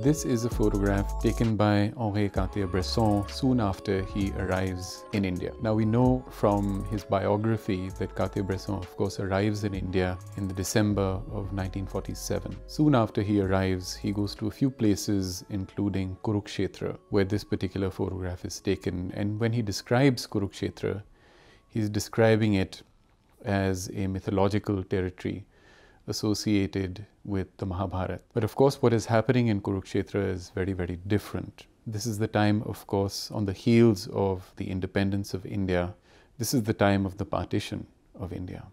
This is a photograph taken by Henri Cartier-Bresson soon after he arrives in India. Now we know from his biography that Cartier-Bresson of course arrives in India in the December of 1947. Soon after he arrives, he goes to a few places including Kurukshetra, where this particular photograph is taken. And when he describes Kurukshetra, he's describing it as a mythological territory associated with the Mahabharata. But of course what is happening in Kurukshetra is very, very different. This is the time, of course, on the heels of the independence of India. This is the time of the partition of India.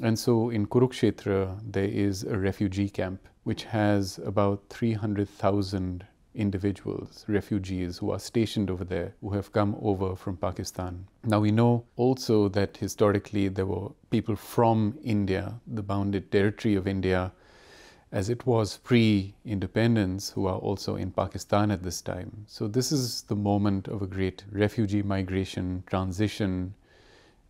And so in Kurukshetra there is a refugee camp which has about 300,000 individuals, refugees who are stationed over there, who have come over from Pakistan. Now we know also that historically there were people from India, the bounded territory of India, as it was pre-independence, who are also in Pakistan at this time. So this is the moment of a great refugee migration, transition,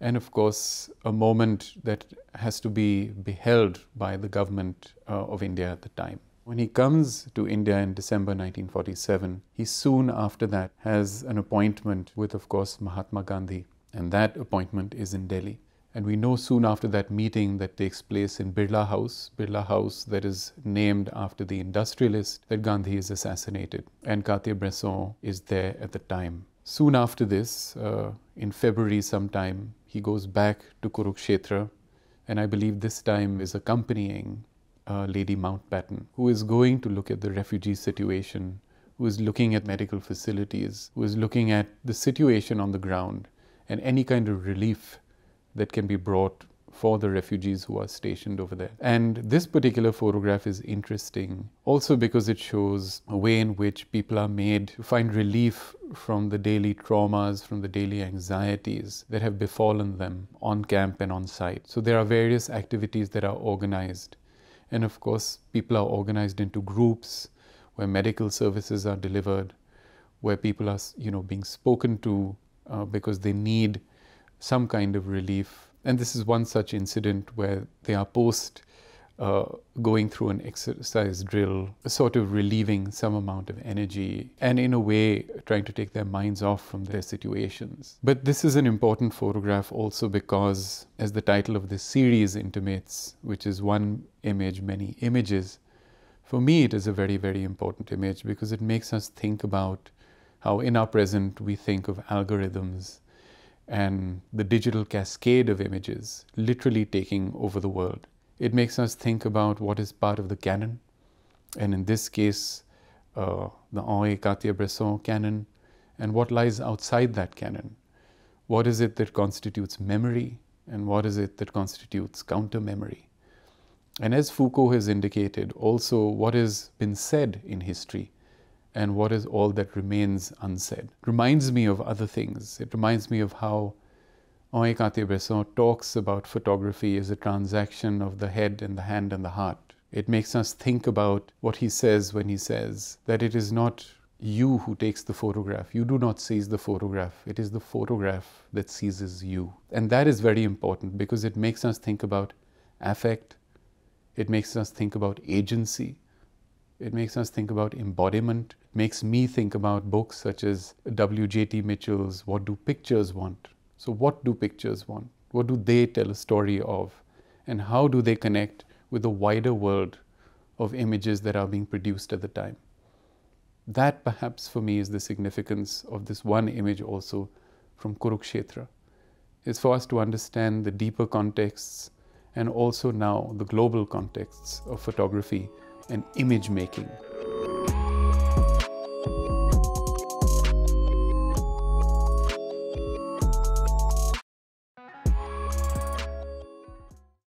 and of course a moment that has to be beheld by the government of India at the time. When he comes to India in December 1947, he soon after that has an appointment with, of course, Mahatma Gandhi, and that appointment is in Delhi. And we know soon after that meeting that takes place in Birla House that is named after the industrialist, that Gandhi is assassinated, and Cartier-Bresson is there at the time. Soon after this, in February sometime, he goes back to Kurukshetra, and I believe this time is accompanying Lady Mountbatten, who is going to look at the refugee situation, who is looking at medical facilities, who is looking at the situation on the ground and any kind of relief that can be brought for the refugees who are stationed over there. And this particular photograph is interesting also because it shows a way in which people are made to find relief from the daily traumas, from the daily anxieties that have befallen them on camp and on site. So there are various activities that are organized. And of course, people are organized into groups where medical services are delivered, where people are, being spoken to because they need some kind of relief. And this is one such incident where they are going through an exercise drill, sort of relieving some amount of energy and in a way trying to take their minds off from their situations. But this is an important photograph also because, as the title of this series intimates, which is one image, many images, for me it is a very, very important image because it makes us think about how in our present we think of algorithms and the digital cascade of images literally taking over the world. It makes us think about what is part of the canon, and in this case, the Henri Cartier-Bresson canon, and what lies outside that canon. What is it that constitutes memory, and what is it that constitutes counter-memory? And as Foucault has indicated, also what has been said in history, and what is all that remains unsaid. It reminds me of other things. It reminds me of how Henri Cartier-Bresson talks about photography as a transaction of the head and the hand and the heart. It makes us think about what he says when he says that it is not you who takes the photograph. You do not seize the photograph. It is the photograph that seizes you. And that is very important because it makes us think about affect. It makes us think about agency. It makes us think about embodiment. It makes me think about books such as W.J.T. Mitchell's What Do Pictures Want? So what do pictures want? What do they tell a story of? And how do they connect with the wider world of images that are being produced at the time? That perhaps for me is the significance of this one image also from Kurukshetra. It's for us to understand the deeper contexts and also now the global contexts of photography and image making.